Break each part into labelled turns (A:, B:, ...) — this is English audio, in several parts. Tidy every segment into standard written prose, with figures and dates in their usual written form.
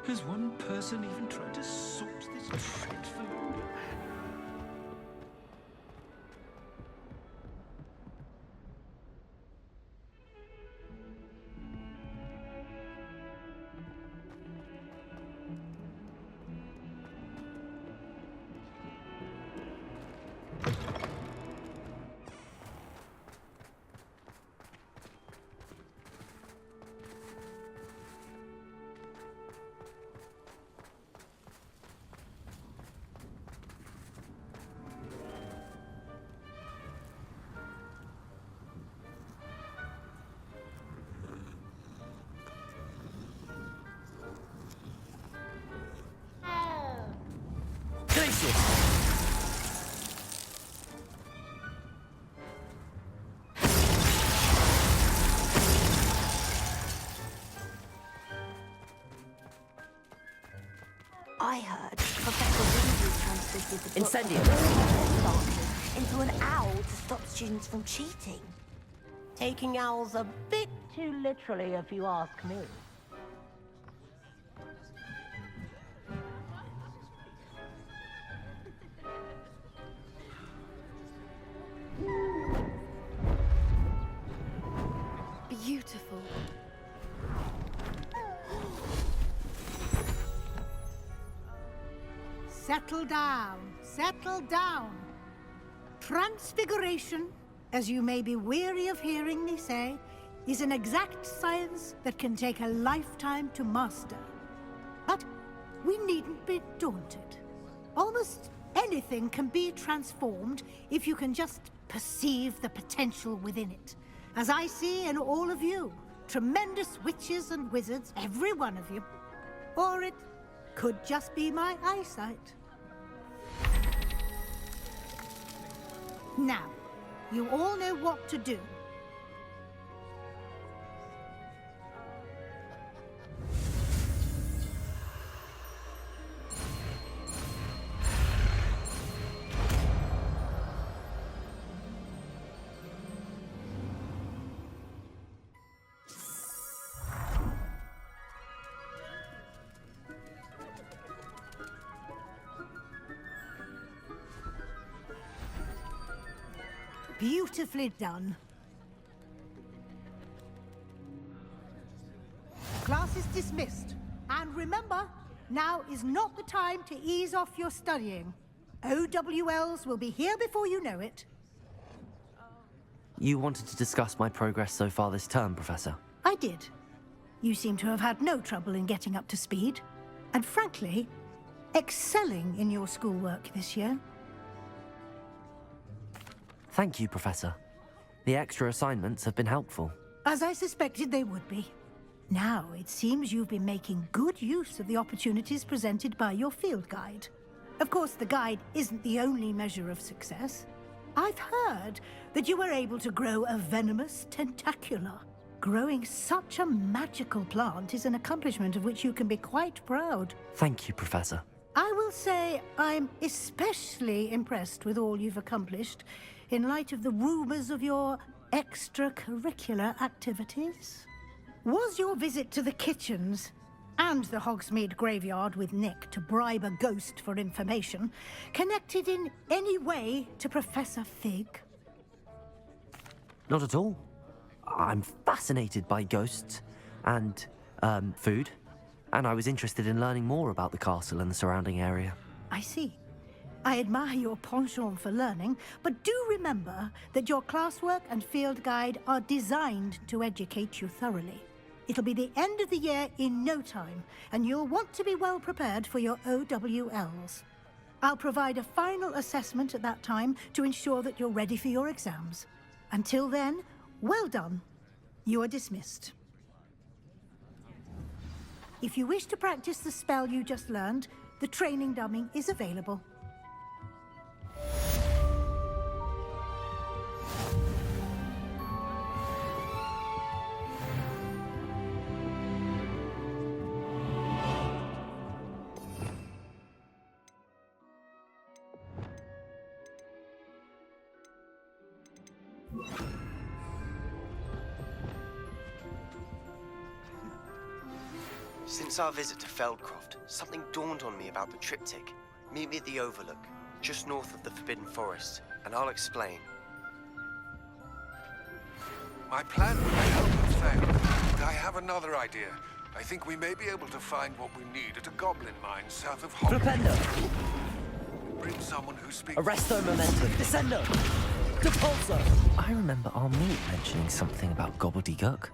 A: Has one person even tried to sort this dreadful odor?
B: I heard Professor Weasley translated the book
C: Incendio.
B: into an owl to stop students from cheating.
C: Taking owls a bit too literally, if you ask me.
B: Beautiful.
D: Settle down, settle down. Transfiguration, as you may be weary of hearing me say, is an exact science that can take a lifetime to master. But we needn't be daunted. Almost anything can be transformed if you can just perceive the potential within it. As I see in all of you, tremendous witches and wizards, every one of you. Or it could just be my eyesight. Now, you all know what to do. Beautifully done. Class is dismissed. And remember, now is not the time to ease off your studying. OWLs will be here before you know it.
E: You wanted to discuss my progress so far this term, Professor?
D: I did. You seem to have had no trouble in getting up to speed. And frankly, excelling in your schoolwork this year.
E: Thank you, Professor. The extra assignments have been helpful.
D: As I suspected they would be. Now, it seems you've been making good use of the opportunities presented by your field guide. Of course, the guide isn't the only measure of success. I've heard that you were able to grow a venomous tentacula. Growing such a magical plant is an accomplishment of which you can be quite proud.
E: Thank you, Professor.
D: I will say I'm especially impressed with all you've accomplished in light of the rumors of your extracurricular activities. Was your visit to the kitchens and the Hogsmeade graveyard with Nick to bribe a ghost for information connected in any way to Professor Fig?
E: Not at all. I'm fascinated by ghosts and, food, and I was interested in learning more about the castle and the surrounding area.
D: I see. I admire your penchant for learning, but do remember that your classwork and field guide are designed to educate you thoroughly. It'll be the end of the year in no time, and you'll want to be well prepared for your OWLs. I'll provide a final assessment at that time to ensure that you're ready for your exams. Until then, well done. You are dismissed. If you wish to practice the spell you just learned, the training dummy is available.
F: Since our visit to Feldcroft, something dawned on me about the triptych. Meet me at the Overlook, just north of the Forbidden Forest, and I'll explain.
G: My plan may help have failed, but I have another idea. I think we may be able to find what we need at a goblin mine south of Hogwarts.
E: Flipendo!
G: Bring someone who speaks...
E: Arresto momentum! Descendo! Depulso! I remember Armute mentioning something about gobbledygook.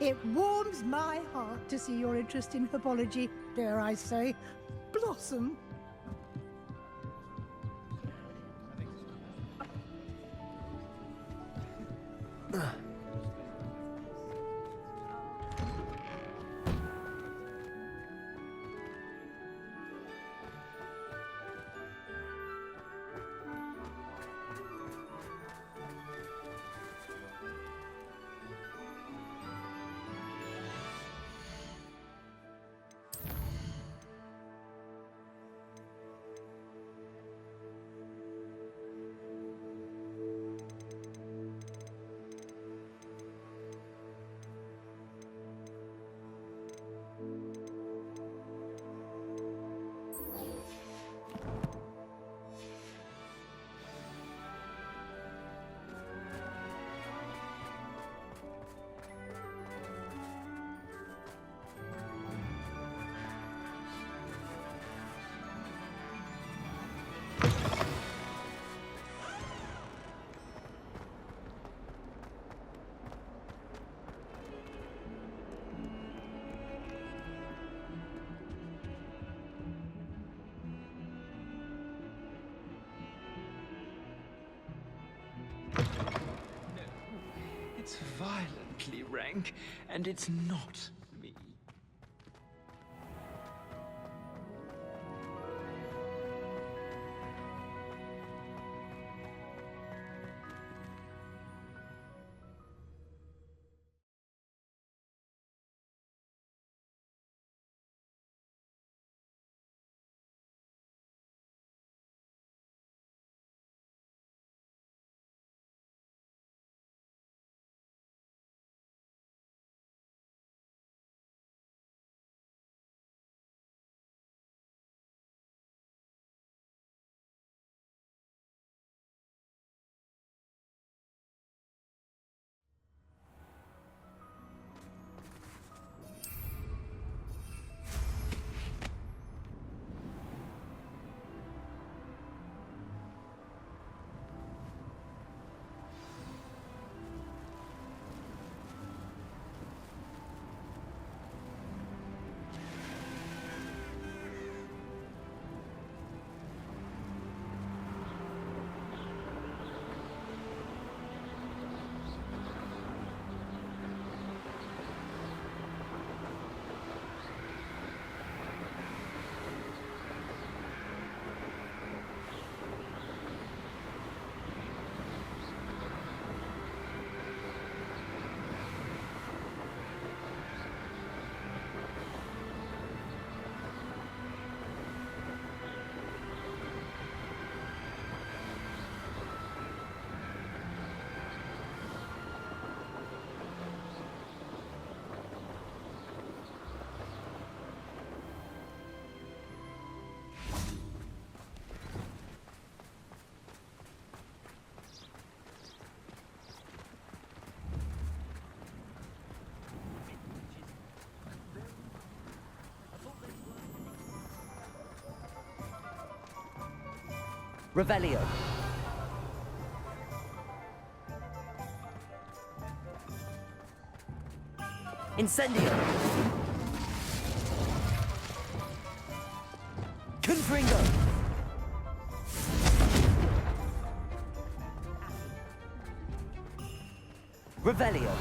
D: It warms my heart to see your interest in herbology, dare I say, blossom.
A: It's violently rank, and it's not me.
E: Revelio. Incendio. Confringo. Revelio.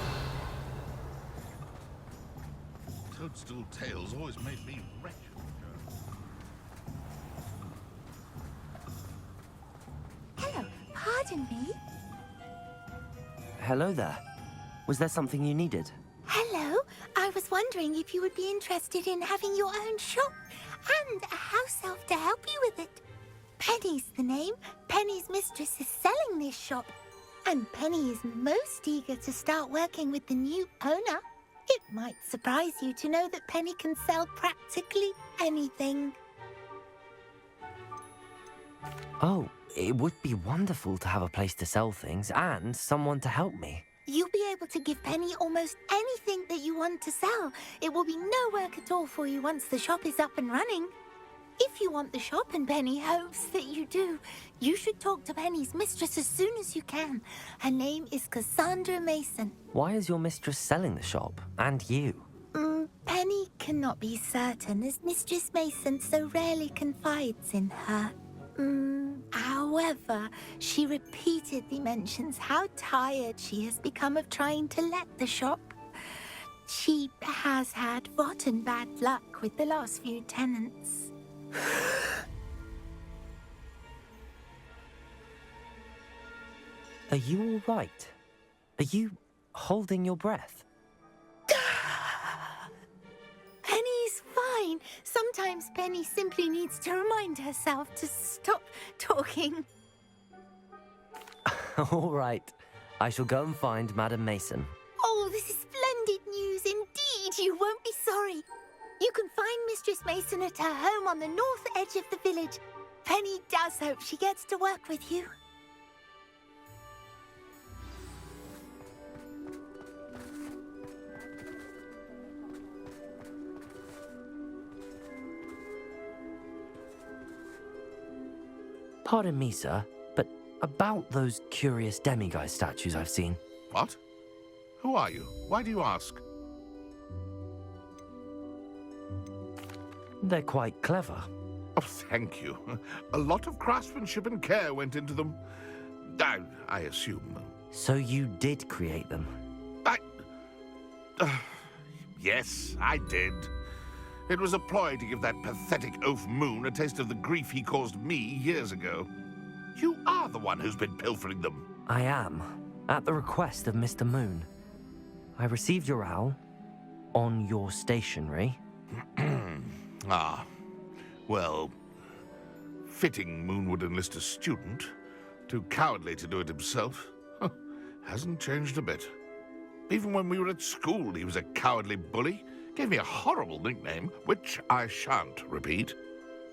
H: Toadstool tales always made me wretched.
B: Hello, pardon me.
E: Hello there. Was there something you needed?
B: Hello, I was wondering if you would be interested in having your own shop and a house elf to help you with it. Penny's the name. Penny's mistress is selling this shop. And Penny is most eager to start working with the new owner. It might surprise you to know that Penny can sell practically anything.
E: Oh, it would be wonderful to have a place to sell things and someone to help me.
B: You'll be able to give Penny almost anything that you want to sell. It will be no work at all for you once the shop is up and running. If you want the shop and Penny hopes that you do, you should talk to Penny's mistress as soon as you can. Her name is Cassandra Mason.
E: Why is your mistress selling the shop? And you?
B: Penny cannot be certain as Mistress Mason so rarely confides in her. However, she repeatedly mentions how tired she has become of trying to let the shop. She has had rotten bad luck with the last few tenants.
E: Are you all right? Are you holding your breath?
B: Penny's fine. Sometimes Penny simply needs to remind herself to stop talking.
E: All right. I shall go and find Madam Mason.
B: Oh, this is splendid news indeed. You won't be sorry. You can find Mistress Mason at her home on the north edge of the village. Penny does hope she gets to work with you.
E: Pardon me, sir, but about those curious demiguise statues I've seen.
H: What? Who are you? Why do you ask?
E: They're quite clever.
H: Oh, thank you. A lot of craftsmanship and care went into them. I assume.
E: So you did create them?
H: Yes, I did. It was a ploy to give that pathetic oaf Moon a taste of the grief he caused me years ago. You are the one who's been pilfering them.
E: I am, at the request of Mr. Moon. I received your owl on your stationery.
H: Ah, well, fitting Moon would enlist a student. Too cowardly to do it himself. Hasn't changed a bit. Even when we were at school, he was a cowardly bully. Gave me a horrible nickname, which I shan't repeat.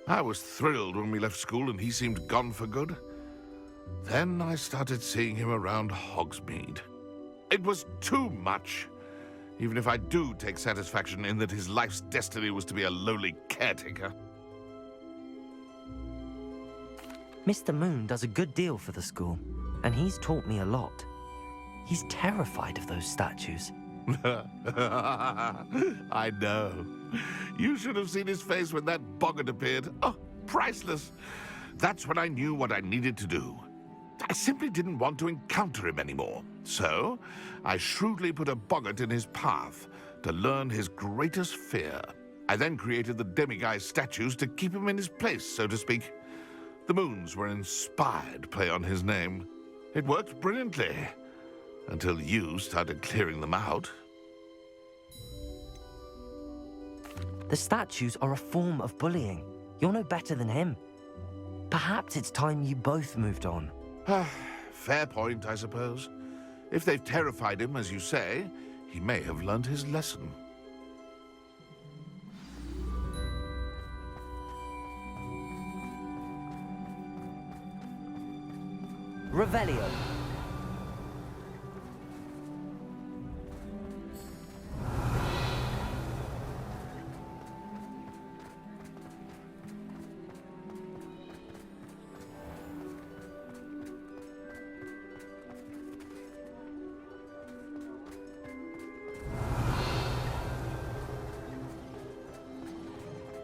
H: I was thrilled when we left school and he seemed gone for good. Then I started seeing him around Hogsmeade. It was too much. Even if I do take satisfaction in that his life's destiny was to be a lowly caretaker.
E: Mr. Moon does a good deal for the school, and he's taught me a lot. He's terrified of those statues.
H: I know. You should have seen his face when that boggart appeared. Oh, priceless. That's when I knew what I needed to do. I simply didn't want to encounter him anymore. So, I shrewdly put a boggart in his path to learn his greatest fear. I then created the demiguise statues to keep him in his place, so to speak. The moons were an inspired play on his name. It worked brilliantly, until you started clearing them out.
E: The statues are a form of bullying. You're no better than him. Perhaps it's time you both moved on.
H: Fair point, I suppose. If they've terrified him, as you say, he may have learned his lesson.
E: Revelio.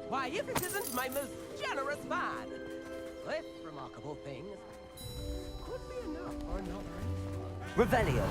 I: Why, if it isn't my most generous man! With remarkable things could be enough for another.
E: Revelio.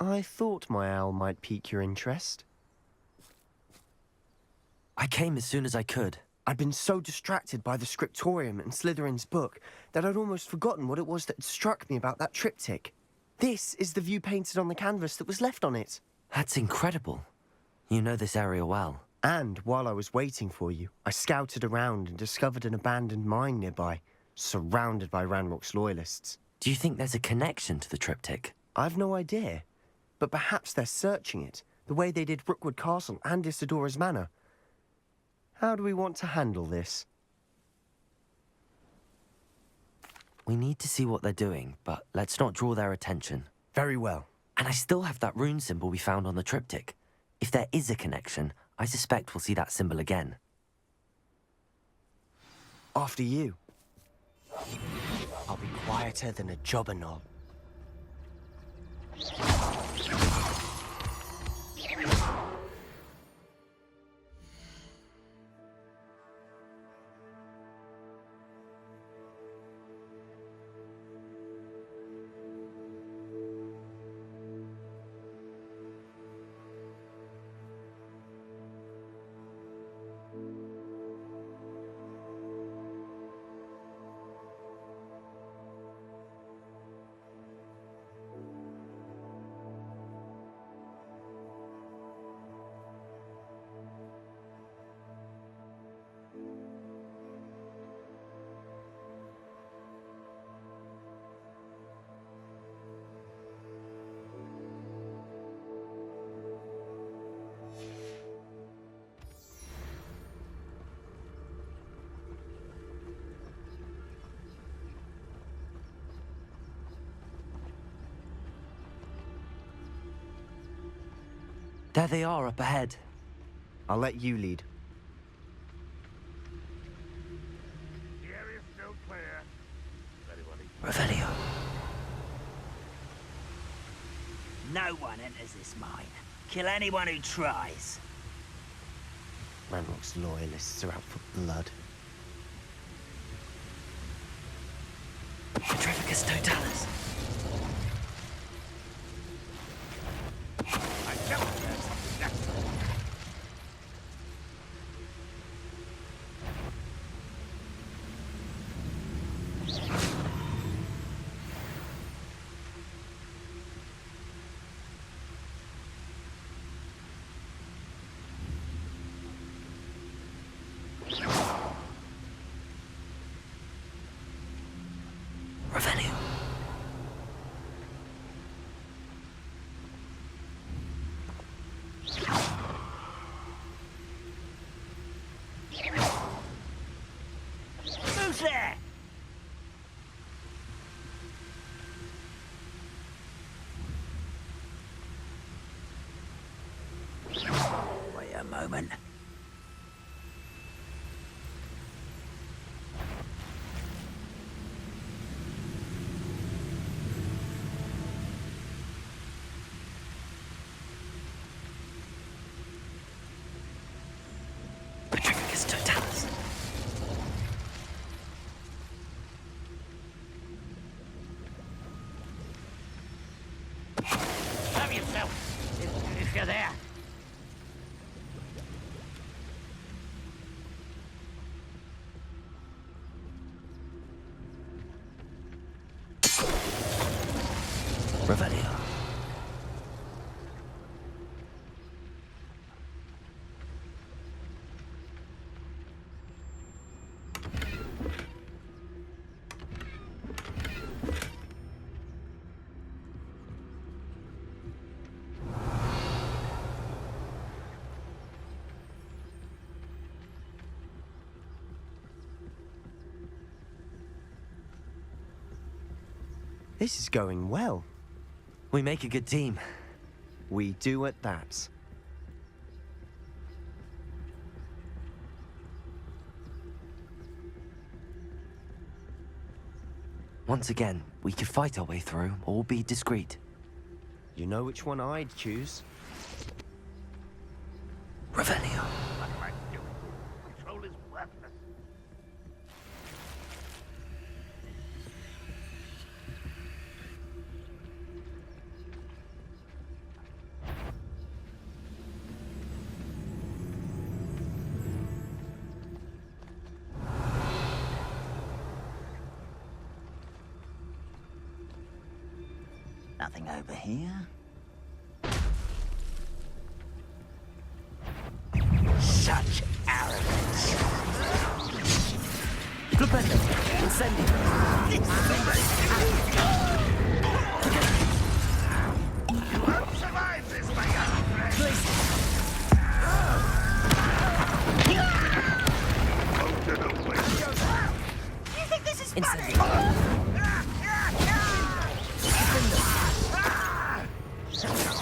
F: I thought my owl might pique your interest.
E: I came as soon as I could.
F: I'd been so distracted by the scriptorium and Slytherin's book that I'd almost forgotten what it was that struck me about that triptych. This is the view painted on the canvas that was left on it.
E: That's incredible. You know this area well.
F: And while I was waiting for you, I scouted around and discovered an abandoned mine nearby, surrounded by Ranrock's loyalists.
E: Do you think there's a connection to the triptych?
F: I've no idea, but perhaps they're searching it, the way they did Rookwood Castle and Isidora's Manor. How do we want to handle this?
E: We need to see what they're doing, but let's not draw their attention.
F: Very well.
E: And I still have that rune symbol we found on the triptych. If there is a connection, I suspect we'll see that symbol again.
F: After you. I'll be quieter than a jobberknoll.
E: There they are up ahead.
F: I'll let you lead.
H: The area's still clear.
E: Revelio.
A: No one enters this mine. Kill anyone who tries.
F: Ranrock's loyalists are out for blood.
E: Petrificus totalis.
H: I know there's something next.
E: Revelio.
A: Who's there? Wait a moment.
E: Petrificus totalis.
A: Have yourself, if you're there.
E: Revelio.
F: This is going well.
E: We make a good team.
F: We do at that.
E: Once again, we could fight our way through or be discreet.
F: You know which one I'd choose?
E: Revelio.
H: What am I doing? Control is worthless.
A: Nothing over here. Such arrogance.
E: Flipendo, incendio.
H: You won't survive this, my young friend. Bolted away.
A: You think this is funny?
E: Incendio.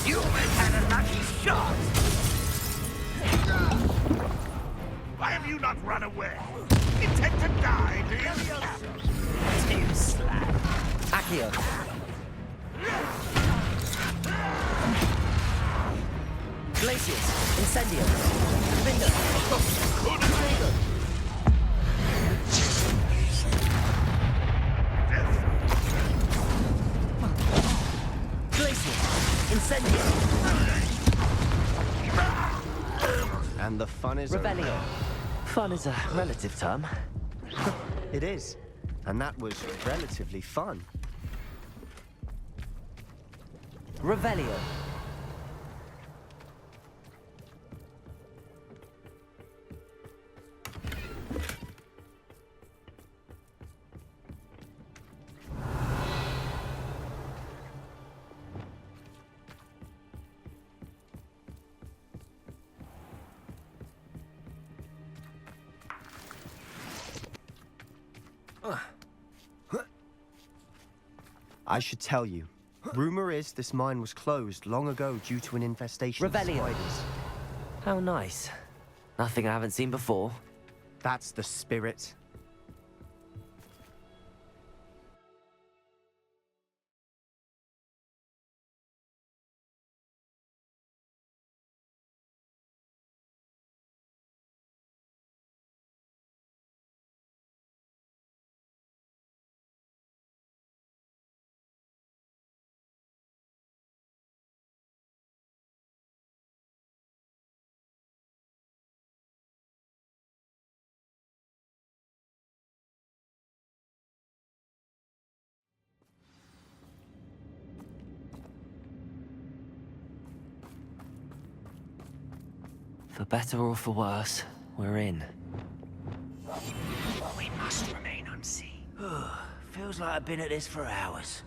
A: You had a lucky shot.
H: Why have you not run away? Intend to die, do you?
A: Too slack.
E: Accio. Glacius, incendio. Flipendo. Glacius, incendio.
F: And the fun is
E: Rebellion.
F: over.
E: Fun is a relative term.
F: It is. And that was relatively fun.
E: Revelio.
F: I should tell you. Rumor is this mine was closed long ago due to an infestation
E: Revelio.
F: of spiders.
E: How nice. Nothing I haven't seen before.
F: That's the spirit.
E: For better or for worse, we're in.
A: We must remain unseen. Feels like I've been at this for hours.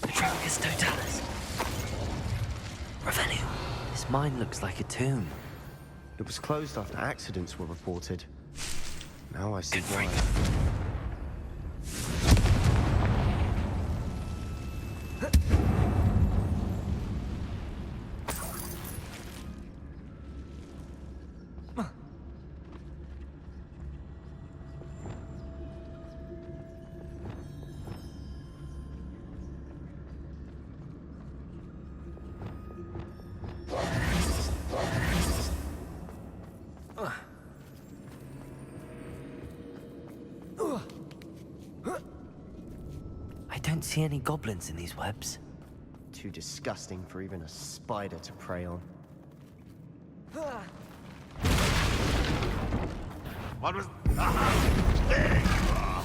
E: Petrocus Totalis. Revelio. This mine looks like a tomb.
F: It was closed after accidents were reported. Now I see
E: Good
F: why.
E: I don't see any goblins in these webs.
F: Too disgusting for even a spider to prey on.
H: What was... Aha! There you are!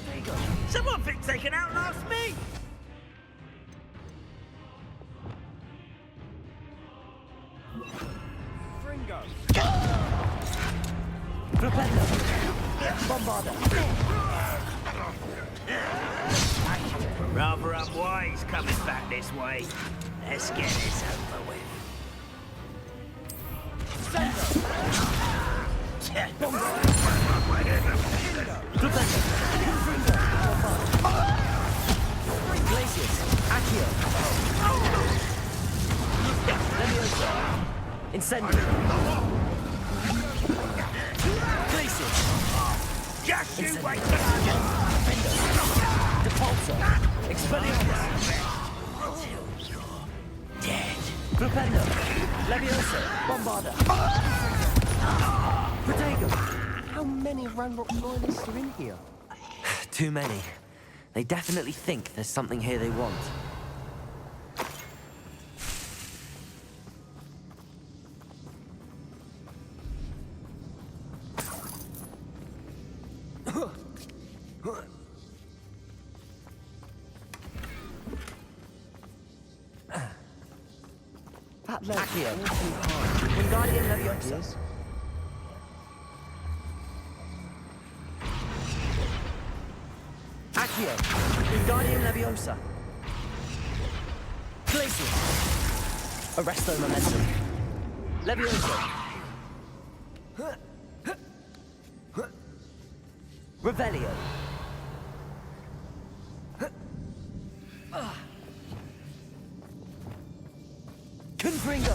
A: There you go. Someone think they can outlast me?
E: Flipendo. Bombarda.
A: Rather unwise coming back this way. Let's get this over with.
E: Glacius. Accio. Leviosa. Incendio. Glacius.
A: Just you wait.
E: Depulso. Expelliarmus.
A: Until you're dead.
E: Flipendo. Leviosa. Bombarda. Protego.
F: How many Ranrock loyalists are in here?
E: Too many. They definitely think there's something here they want. Accio. Wingardium Leviosa. Accio. Wingardium Leviosa. Glacius. Arresto Momentum. Leviosa. Revelio. Confringo.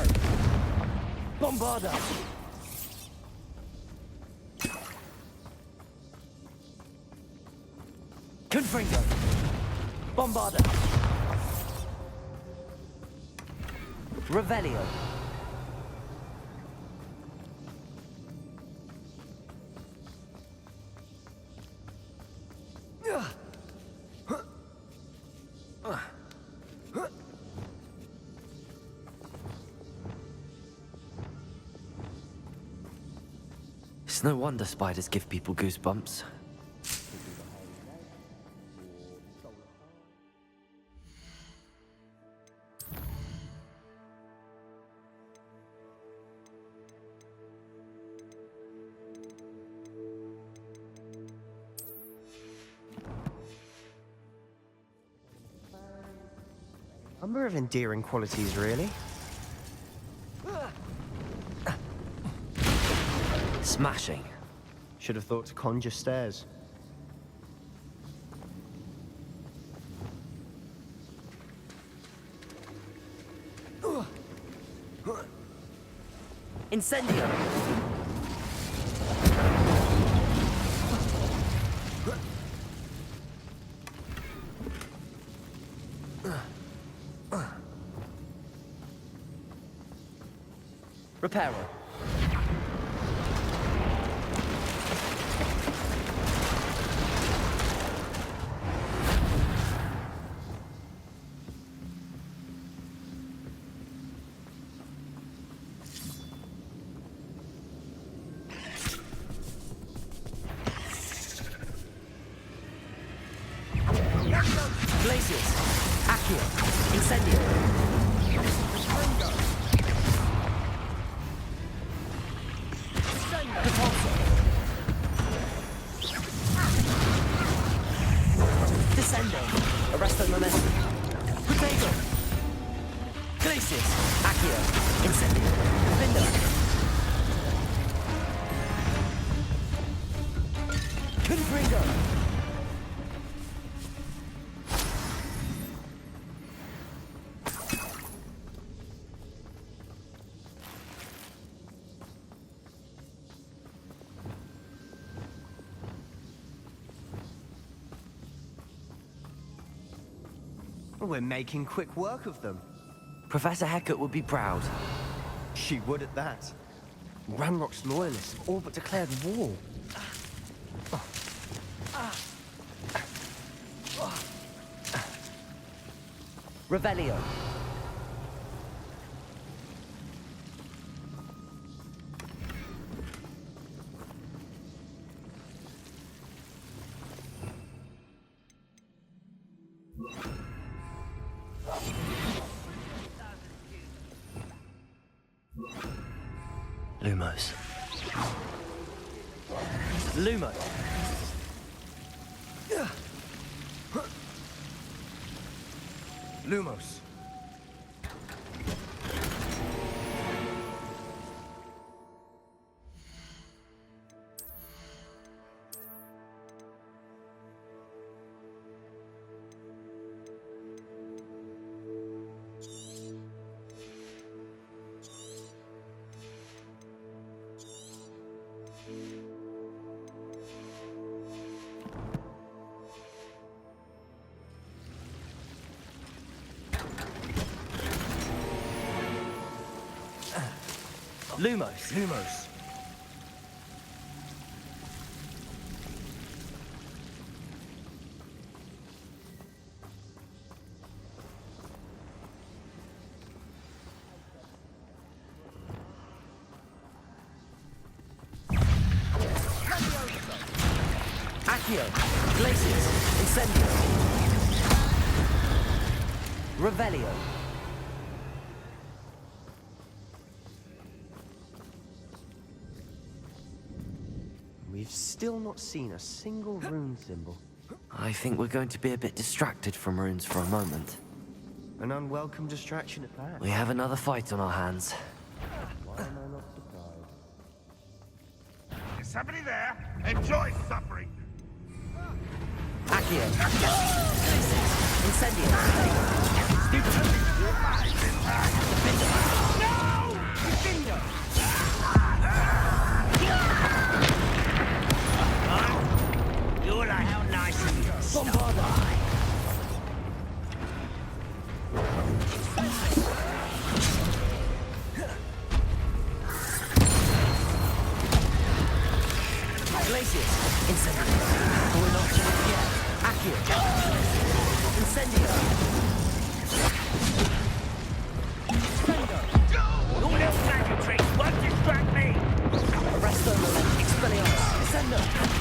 E: Bombarda. Confringo. Bombarda. Revelio. It's no wonder spiders give people goosebumps.
F: Number of endearing qualities, really.
E: Smashing.
F: Should have thought to conjure stairs.
E: Incendio. Reparo. Glacius. Accio. Incendio. Repulsor. Descendo. Arresto Momentum. Protego. Glacius. Accio. Incendio. Vindo. Confringo.
F: We're making quick work of them.
E: Professor Hecat would be proud.
F: She would at that. Ranrock's loyalists have all but declared war.
E: Revelio. Lumos. Lumo.
F: Lumos.
E: Lumos.
F: Lumos.
E: Accio. Glacius. Incendio. Revelio.
F: We've still not seen a single rune symbol.
E: I think we're going to be a bit distracted from runes for a moment.
F: An unwelcome distraction at that.
E: We have another fight on our hands.
F: Why am I not surprised?
H: Is somebody there? Enjoy suffering!
E: Accio! Incendio!
A: You're like how nice of you to stop by.
E: Glacius! Incendio! We're not finished yet. Accio! Incendio!
A: All those magic tricks won't distract me.
E: Arresto Moment! Expelliarmus! Descendo!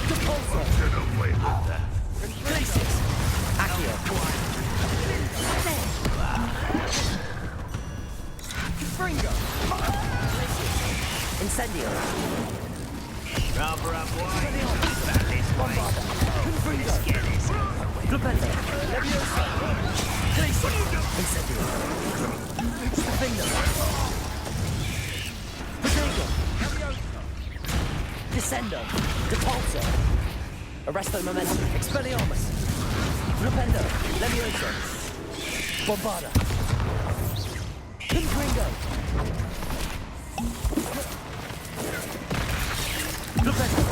E: Depulso!
H: Get away with that.
E: Glacius! Accio! Fringo! Incendio!
A: Rubber up wide. Back this way. Let's get this over with.
E: Flipendo! Leviosa! Glacius! Incendio! Stupendo! Protego! Descendo! Depulso! Arresto Momentum! Expelliarmus! Flipendo! Leviosa! Bombarda! Confringo! Flipendo!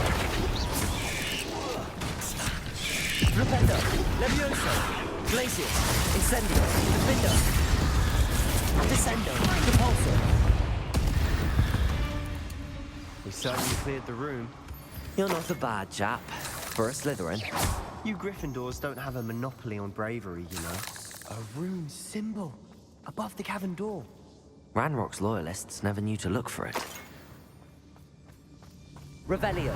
E: Flipendo! Leviosa! Glacius! Incendio! Defendo! Descendo! Depulso!
F: We certainly cleared the room.
E: You're not a bad chap. For a Slytherin.
F: You Gryffindors don't have a monopoly on bravery, you know. A rune symbol above the cavern door.
E: Ranrock's loyalists never knew to look for it. Revelio.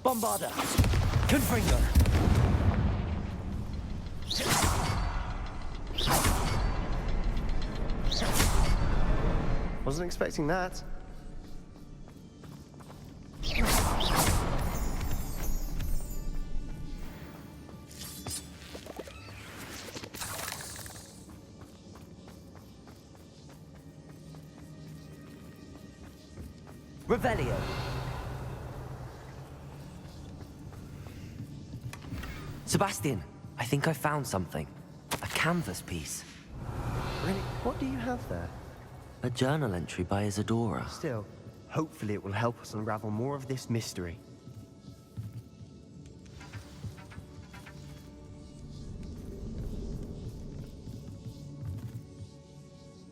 E: Bombarda. Confringo.
F: Wasn't expecting that.
E: Revelio. Sebastian, I think I found something. A canvas piece.
F: Really? What do you have there?
E: A journal entry by Isadora.
F: Still, hopefully it will help us unravel more of this mystery.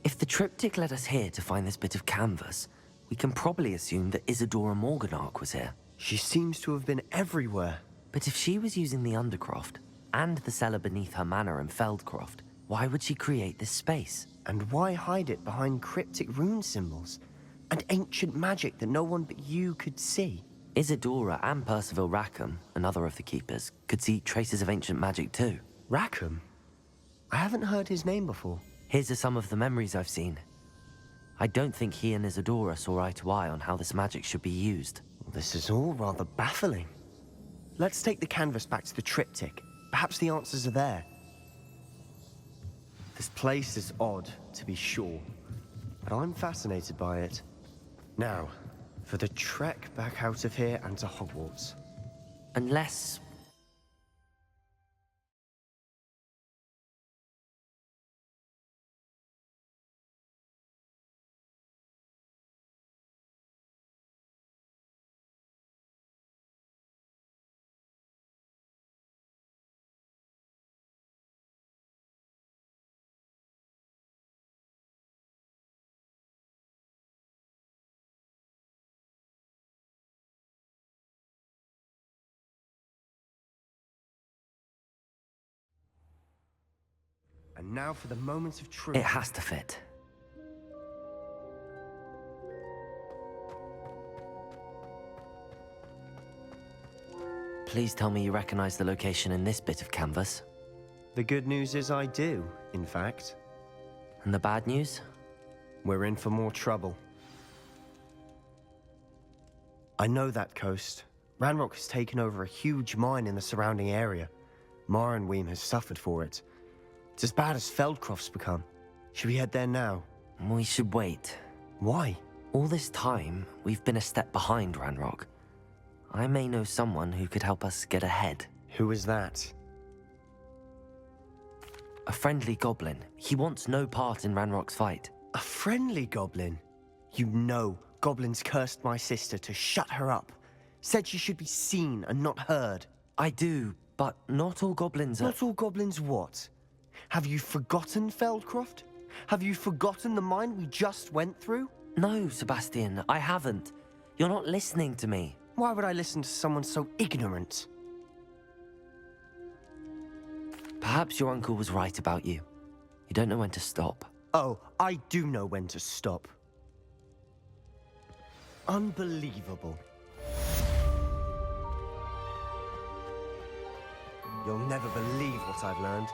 E: If the triptych led us here to find this bit of canvas, we can probably assume that Isadora Morganach was here.
F: She seems to have been everywhere.
E: But if she was using the Undercroft, and the cellar beneath her manor in Feldcroft, why would she create this space?
F: And why hide it behind cryptic rune symbols? And ancient magic that no one but you could see?
E: Isadora and Percival Rackham, another of the Keepers, could see traces of ancient magic too.
F: Rackham? I haven't heard his name before.
E: His are some of the memories I've seen. I don't think he and Isadora saw eye to eye on how this magic should be used.
F: This is all rather baffling. Let's take the canvas back to the triptych. Perhaps the answers are there. This place is odd, to be sure, but I'm fascinated by it. Now, for the trek back out of here and to Hogwarts.
E: Unless...
F: And now for the moment of truth.
E: It has to fit. Please tell me you recognize the location in this bit of canvas.
F: The good news is I do, in fact.
E: And the bad news?
F: We're in for more trouble. I know that coast. Ranrock has taken over a huge mine in the surrounding area. Morinweem has suffered for it. It's as bad as Feldcroft's become. Should we head there now?
E: We should wait.
F: Why?
E: All this time, we've been a step behind Ranrock. I may know someone who could help us get ahead.
F: Who is that?
E: A friendly goblin. He wants no part in Ranrock's fight.
F: A friendly goblin? You know goblins cursed my sister to shut her up. Said she should be seen and not heard.
E: I do, but not all goblins are...
F: Not all goblins what? Have you forgotten Feldcroft? Have you forgotten the mine we just went through?
E: No, Sebastian, I haven't. You're not listening to me.
F: Why would I listen to someone so ignorant?
E: Perhaps your uncle was right about you. You don't know when to stop.
F: Oh, I do know when to stop. Unbelievable. You'll never believe what I've learned.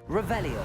E: Revelio.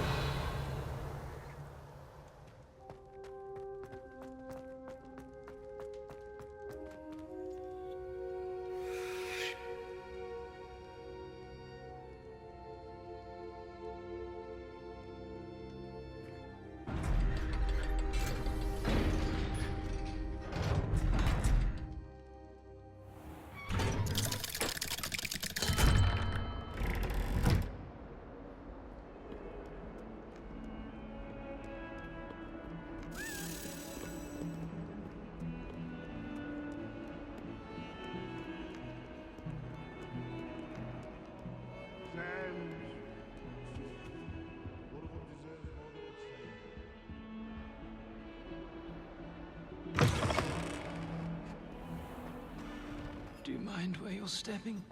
A: Do you mind where you're stepping?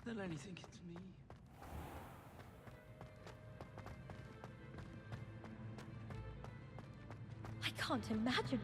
A: They'll only think it's me.
J: I can't imagine